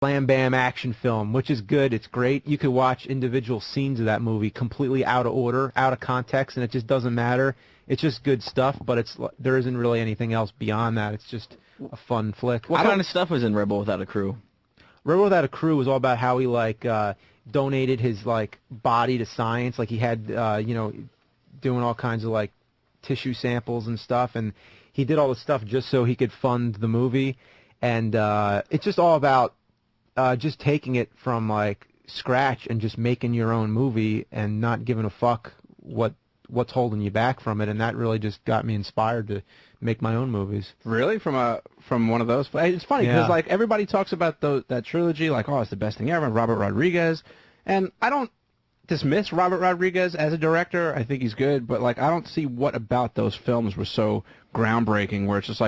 slam bam action film, which is good. It's great. You could watch individual scenes of that movie completely out of order, out of context, and it just doesn't matter. It's just good stuff, but there isn't really anything else beyond that. It's just a fun flick. What kind of stuff was in Rebel Without a Crew? Rebel Without a Crew was all about how he donated his body to science. Like he had doing all kinds of tissue samples and stuff, and he did all this stuff just so he could fund the movie. And it's just all about just taking it from scratch and just making your own movie and not giving a fuck what's holding you back from it. And that really just got me inspired to make my own movies. Really? From one of those? It's funny because everybody talks about that trilogy it's the best thing ever, Robert Rodriguez, and I don't dismiss Robert Rodriguez as a director. I think he's good, but I don't see what about those films were so groundbreaking where it's just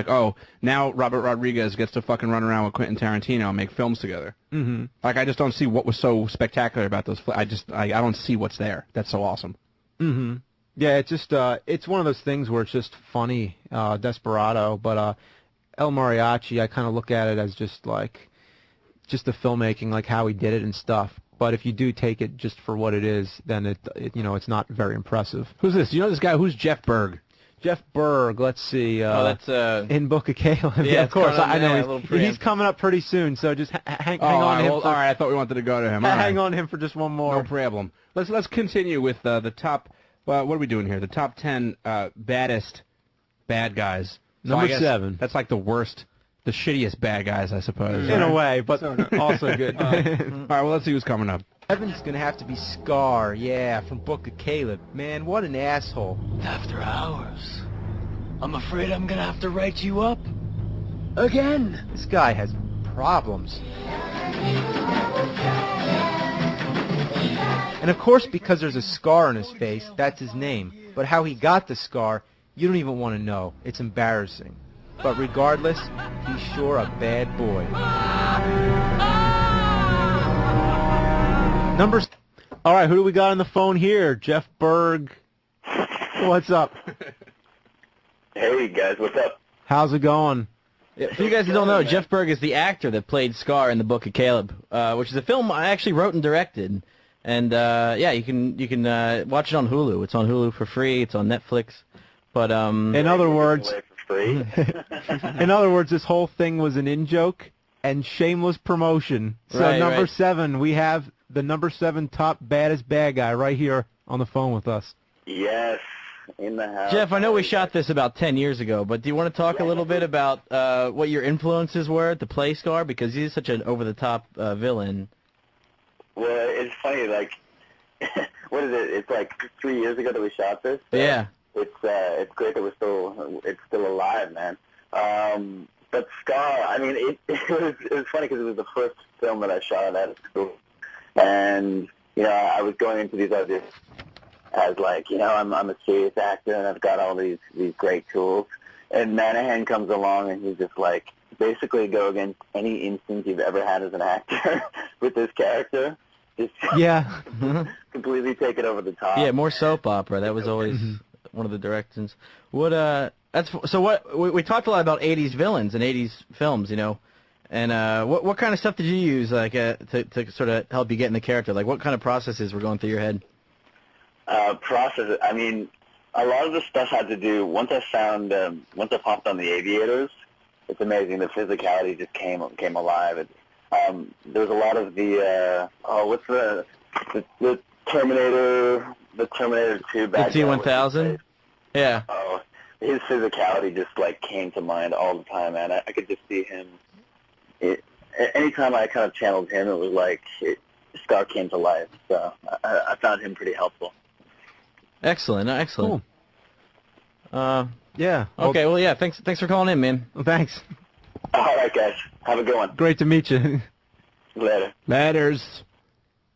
now Robert Rodriguez gets to fucking run around with Quentin Tarantino and make films together. Mm-hmm. I just don't see what was so spectacular about those films. I don't see what's there. That's so awesome. Mm-hmm. Yeah, it's just it's one of those things where it's just funny, desperado. But El Mariachi, I kind of look at it as just the filmmaking, how he did it and stuff. But if you do take it just for what it is, then it's not very impressive. Who's this? You know this guy? Who's Jeff Berg? Jeff Berg. Let's see. That's in Book of Caleb. Yeah, of course. I know he's coming up pretty soon. So just hang on to him. All right, I thought we wanted to go to him. Hang on to him for just one more. No problem. Let's continue with the top. What are we doing here? The top 10 baddest bad guys. So Number 7. That's the worst, the shittiest bad guys, I suppose. In a way, but also good. All right, well, let's see who's coming up. Seven's gonna have to be Scar, from Book of Caleb. Man, what an asshole. After hours, I'm afraid I'm gonna have to write you up again. This guy has problems. And of course, because there's a scar on his face, that's his name. But how he got the scar, you don't even want to know. It's embarrassing. But regardless, he's sure a bad boy. All right, who do we got on the phone here? Jeff Berg. What's up? Hey, guys, what's up? How's it going? Yeah, for you guys who don't know, Jeff Berg is the actor that played Scar in The Book of Caleb, which is a film I actually wrote and directed. And you can watch it on Hulu. It's on Hulu for free. It's on Netflix. But in other words, free. In other words, this whole thing was an in-joke and shameless promotion. So number 7, we have the number 7 top baddest bad guy right here on the phone with us. Yes, in the house. Jeff, I know we shot this about 10 years ago, but do you want to talk a little bit about what your influences were to play Scar? Because he's such an over-the-top villain. Well, it's funny, what is it? It's 3 years ago that we shot this. Yeah. It's great that it's still alive, man. But Scar, I mean, it was funny because it was the first film that I shot at school, and I was going into these auditions as I'm a serious actor and I've got all these great tools, and Manahan comes along and he's just basically go against any instinct you've ever had as an actor with this character. Just completely take it over the top. Yeah, more soap opera. That was always one of the directions. What we talked a lot about 80s villains and 80s films, and what kind of stuff did you use to sort of help you get in the character? What kind of processes were going through your head? Processes. I mean, a lot of the stuff had to do once I popped on the aviators. It's amazing. The physicality just came alive. There was a lot of the what's the Terminator 2 bad guy. The T-1000? Yeah. Oh, his physicality just came to mind all the time, man. I could just see him. Anytime I kind of channeled him, it was Scar came to life. So I found him pretty helpful. Excellent. Cool. Yeah. Okay. Well, yeah. Thanks for calling in, man. Well, thanks. All right, guys. Have a good one. Great to meet you. Later. Laters.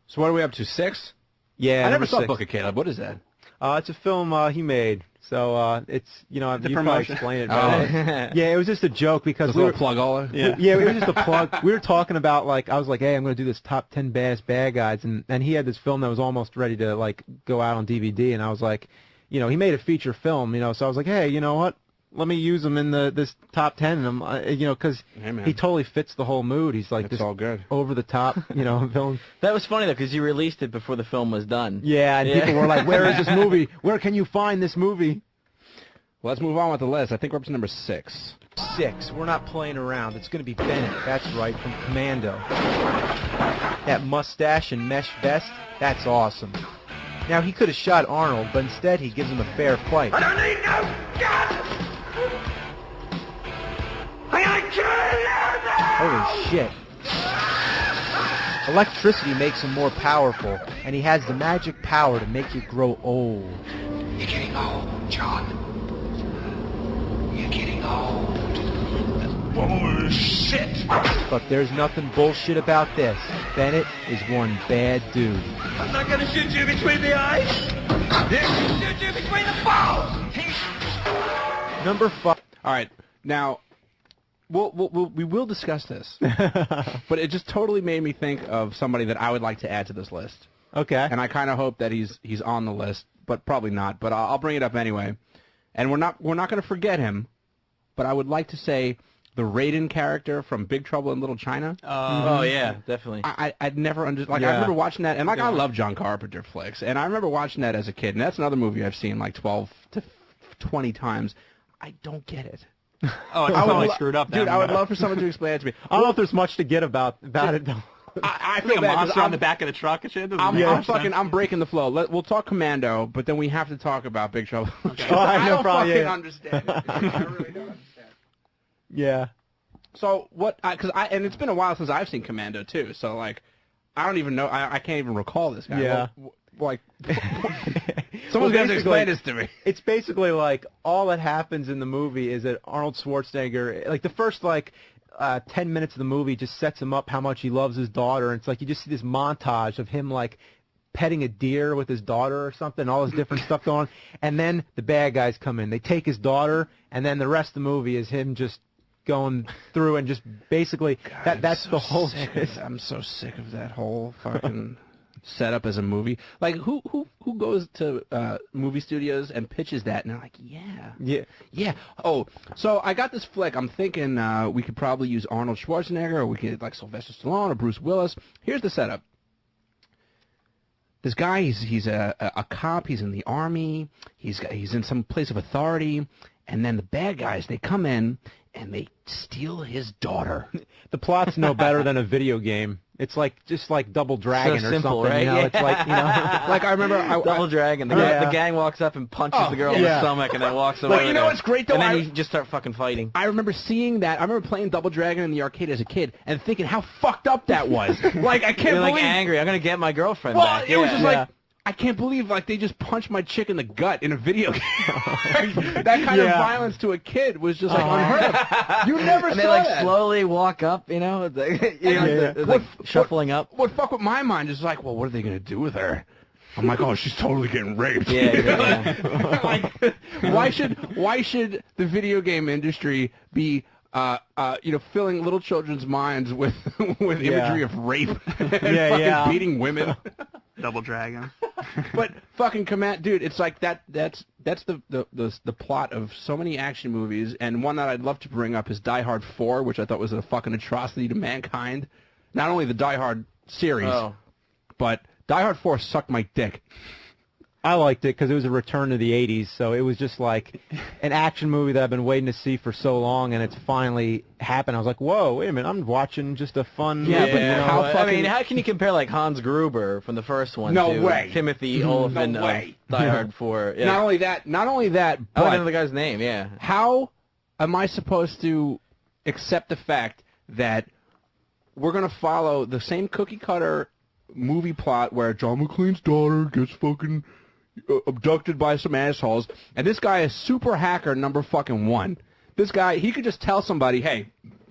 So what are we up to, 6? Yeah. I never saw 6. Book of Caleb. What is that? It's a film he made. So it's you probably explain it. Yeah, it was just a joke because we were plug all. Yeah, it was just a plug. We were talking about I was like, hey, I'm going to do this top 10 baddest bad guys, and he had this film that was almost ready to go out on DVD, and I was like, he made a feature film, so I was like, hey, you know what? let me use him in this top 10, and I'm, because he totally fits the whole mood. He's like It's this all good. over the top, villain. That was funny though, because you released it before the film was done. Yeah, and people were like, "Where is this movie? Where can you find this movie?" Well, let's move on with the list. I think we're up to number 6. 6. We're not playing around. It's going to be Bennett. That's right, from Commando. That mustache and mesh vest, that's awesome. Now, he could have shot Arnold, but instead he gives him a fair fight. I don't need no gun! Holy shit. Electricity makes him more powerful, and he has the magic power to make you grow old. You're getting old, John. You're getting old. Bullshit! But there's nothing bullshit about this. Bennett is one bad dude. I'm not gonna shoot you between the eyes. I'm gonna shoot you between the balls. Number 5. All right, now we will discuss this, but it just totally made me think of somebody that I would like to add to this list, Okay. and I kind of hope that he's on the list, but probably not. But I'll bring it up anyway, and we're not going to forget him, but I would like to say the Raiden character from Big Trouble in Little China. Oh yeah, definitely. I'd never understood. Like, Yeah. I remember watching that, and like I love John Carpenter flicks, and I remember watching that as a kid, and that's another movie I've seen like 12 to 20 times. I don't get it. Oh, it's totally screwed up. Dude, I would love for someone to explain it to me. I don't know if there's much to get about it, though. I Like feel a bad 'cause monster on the back of the truck and shit. I'm breaking the flow. We'll talk Commando, but then we have to talk about Big Trouble. Oh, I no don't problem, fucking yeah. understand it. I really don't understand. Yeah. So what? And it's been a while since I've seen Commando too. So like, I don't even know. I can't even recall this guy. Yeah. Like, someone's gonna have to explain this to me. It's basically like all that happens in the movie is that Arnold Schwarzenegger, like the first 10 minutes of the movie just sets him up how much he loves his daughter. And it's like you just see this montage of him like petting a deer with his daughter or something, all this different stuff going on. And then the bad guys come in. They take his daughter, and then the rest of the movie is him just going through and just basically that's the whole shit. I'm so sick of that whole fucking setup as a movie. Like, who goes to movie studios and pitches that, and they're like, yeah. Oh, so I got this flick. I'm thinking we could probably use Arnold Schwarzenegger, or we could like Sylvester Stallone or Bruce Willis. Here's the setup. This guy, he's a cop. He's in the army. He's in some place of authority, and then the bad guys, they come in and they steal his daughter. The plot's no better than a video game. It's just like Double Dragon So or simple, something. right? You know, it's like Like, I remember Double Dragon. The gang walks up and punches the girl in the stomach, and then walks away. Like, you know what's great though? And then you just start fucking fighting. I remember seeing that. I remember playing Double Dragon in the arcade as a kid and thinking how fucked up that was. Like, I can't You're believe. like angry. I'm gonna get my girlfriend Well, back. it was just Yeah. like, I can't believe like they just punched my chick in the gut in a video game. That kind of violence to a kid was just like unheard of. You never and saw they like that. slowly walk up, you know, it's like, it's like shuffling up. What fuck with my mind is like, well, what are they gonna do with her? I'm like, oh, she's totally getting raped. Yeah. Like, why should the video game industry be filling little children's minds with imagery of rape and fucking beating women? Double Dragon. But fucking dude, it's like that's the plot of so many action movies, and one that I'd love to bring up is Die Hard 4, which I thought was a fucking atrocity to mankind. Not only the Die Hard series, but Die Hard 4 sucked my dick. I liked it because it was a return to the 80s, so it was just like an action movie that I've been waiting to see for so long, and it's finally happened. I was like, whoa, wait a minute, I'm watching just a fun movie. But how how fucking... how can you compare like Hans Gruber from the first one No to way. Timothy Olyphant No way. of Die Hard 4? Yeah. Not only that, I don't know but the guy's name, yeah. how am I supposed to accept the fact that we're going to follow the same cookie-cutter movie plot where John McClane's daughter gets fucking abducted by some assholes, and this guy is super hacker number fucking 1. This guy, he could just tell somebody, hey,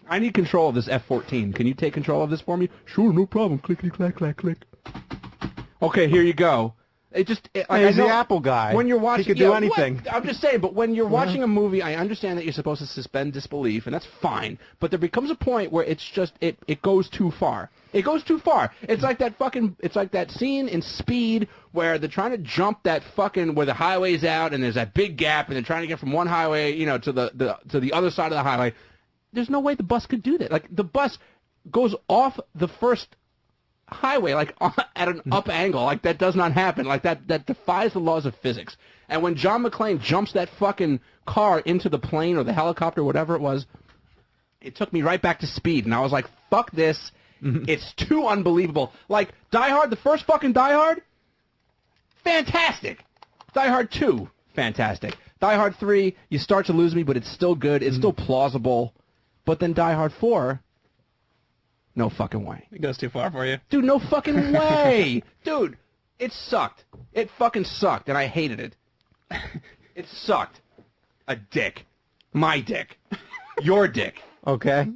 I need control of this F-14. Can you take control of this for me? Sure, no problem. Clickety clack clack click. Okay, here you go. It just Hey, I he's the know Apple guy. when you're watching. He could do yeah, anything. what? I'm just saying, but when you're watching a movie, I understand that you're supposed to suspend disbelief, and that's fine. But there becomes a point where it's just it goes too far. It goes too far. It's like that scene in Speed where they're trying to jump that fucking where the highway's out and there's that big gap and they're trying to get from one highway, to the other side of the highway. There's no way the bus could do that. Like the bus goes off the first highway like at an up angle. Like that does not happen. Like that defies the laws of physics. And when John McClane jumps that fucking car into the plane or the helicopter, whatever it was, it took me right back to Speed, and I was like, fuck this. It's too unbelievable. Like Die Hard, the first fucking Die Hard, fantastic. Die Hard 2, fantastic. Die Hard 3, you start to lose me, but it's still good. It's still plausible. But then Die Hard 4, no fucking way. It goes too far for you. Dude, no fucking way. Dude, it sucked. It fucking sucked, and I hated it. It sucked. A dick. My dick. Your dick. Okay.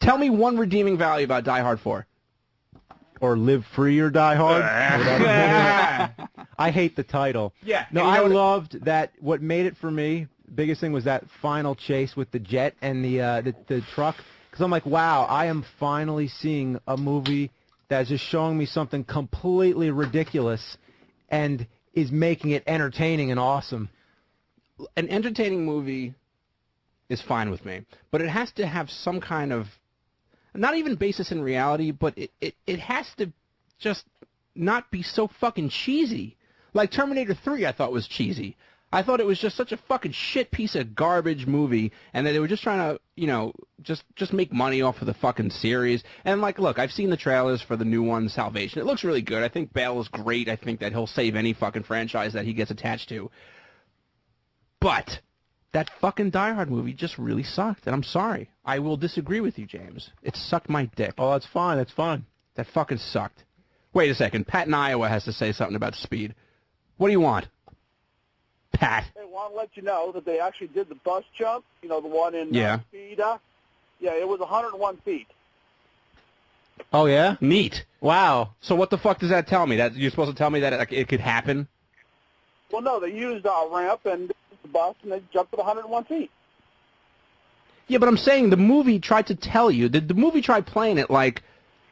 Tell me one redeeming value about Die Hard 4. Or Live Free or Die Hard. I hate the title. Yeah. No, I loved that. What made it for me, biggest thing was that final chase with the jet and the truck. Because I'm like, wow, I am finally seeing a movie that's just showing me something completely ridiculous and is making it entertaining and awesome. An entertaining movie is fine with me, but it has to have some kind of, not even basis in reality, but it has to just not be so fucking cheesy. Like Terminator 3 I thought was cheesy. I thought it was just such a fucking shit piece of garbage movie, and that they were just trying to, just make money off of the fucking series. And like, look, I've seen the trailers for the new one, Salvation. It looks really good. I think Bale is great. I think that he'll save any fucking franchise that he gets attached to. But that fucking Die Hard movie just really sucked, and I'm sorry. I will disagree with you, James. It sucked my dick. Oh, that's fine. That's fine. That fucking sucked. Wait a second. Pat in Iowa has to say something about Speed. What do you want? Pat. I want to let you know that they actually did the bus jump, the one in Speed. Yeah, it was 101 feet. Oh, yeah? Neat. Wow. So what the fuck does that tell me? That you're supposed to tell me that it could happen? Well, no, they used a ramp and the bus, and they jumped at 101 feet. Yeah, but I'm saying the movie tried to tell you. The movie tried playing it like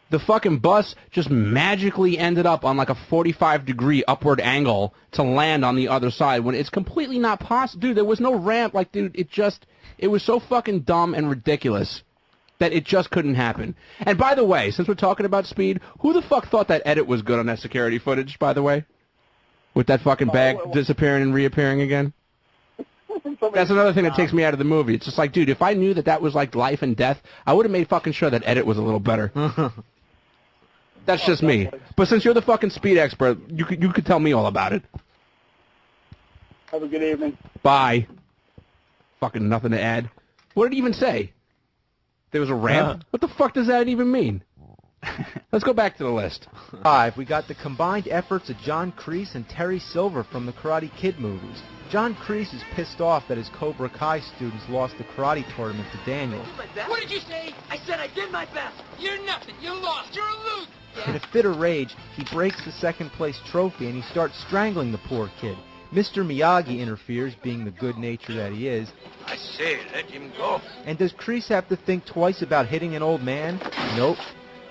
the fucking bus just magically ended up on like a 45-degree upward angle to land on the other side when it's completely not possible. Dude, there was no ramp. Like, dude, it was so fucking dumb and ridiculous that it just couldn't happen. And by the way, since we're talking about Speed, who the fuck thought that edit was good on that security footage, by the way? With that fucking bag disappearing and reappearing again? That's another thing that takes me out of the movie. It's just like, dude, if I knew that was like life and death, I would have made fucking sure that edit was a little better. That's just me. But since you're the fucking Speed expert, you could tell me all about it. Have a good evening. Bye. Fucking nothing to add. What did he even say? There was a ramp? What the fuck does that even mean? Let's go back to the list. 5. We got the combined efforts of John Kreese and Terry Silver from the Karate Kid movies. John Kreese is pissed off that his Cobra Kai students lost the karate tournament to Daniel. What did you say? I said I did my best. You're nothing. You lost. You're a loser. In a fit of rage, he breaks the second-place trophy and he starts strangling the poor kid. Mr. Miyagi interferes, being the good nature that he is. I say, let him go. And does Kreese have to think twice about hitting an old man? Nope.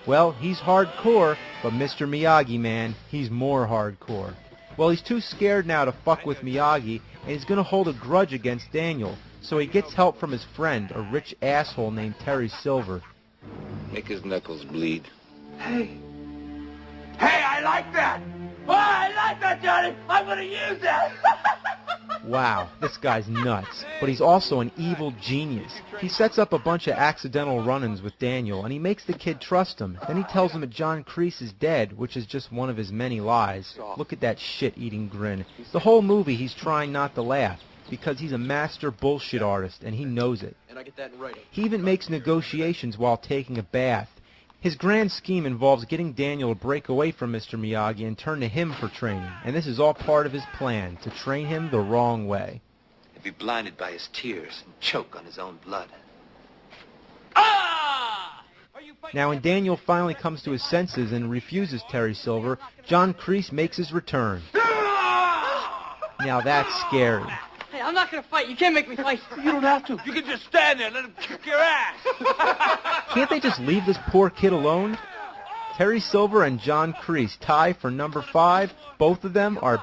Well, he's hardcore, but Mr. Miyagi, man, he's more hardcore. Well, he's too scared now to fuck with Miyagi, and he's gonna hold a grudge against Daniel, so he gets help from his friend, a rich asshole named Terry Silver. Make his knuckles bleed. Hey, I like that. Oh, I like that, Johnny. I'm gonna use that. Wow, this guy's nuts. But he's also an evil genius. He sets up a bunch of accidental run-ins with Daniel, and he makes the kid trust him. Then he tells him that John Kreese is dead, which is just one of his many lies. Look at that shit-eating grin. The whole movie he's trying not to laugh, because he's a master bullshit artist, and he knows it. And I get that in writing. He even makes negotiations while taking a bath. His grand scheme involves getting Daniel to break away from Mr. Miyagi and turn to him for training, and this is all part of his plan, to train him the wrong way. He'd be blinded by his tears and choke on his own blood. Ah! Are you Now, when Daniel finally comes to his senses and refuses Terry Silver, John Kreese makes his return. Now, that's scary. Hey, I'm not going to fight. You can't make me fight. You don't have to. You can just stand there and let him kick your ass. Can't they just leave this poor kid alone? Terry Silver and John Kreese tie for number 5. Both of them are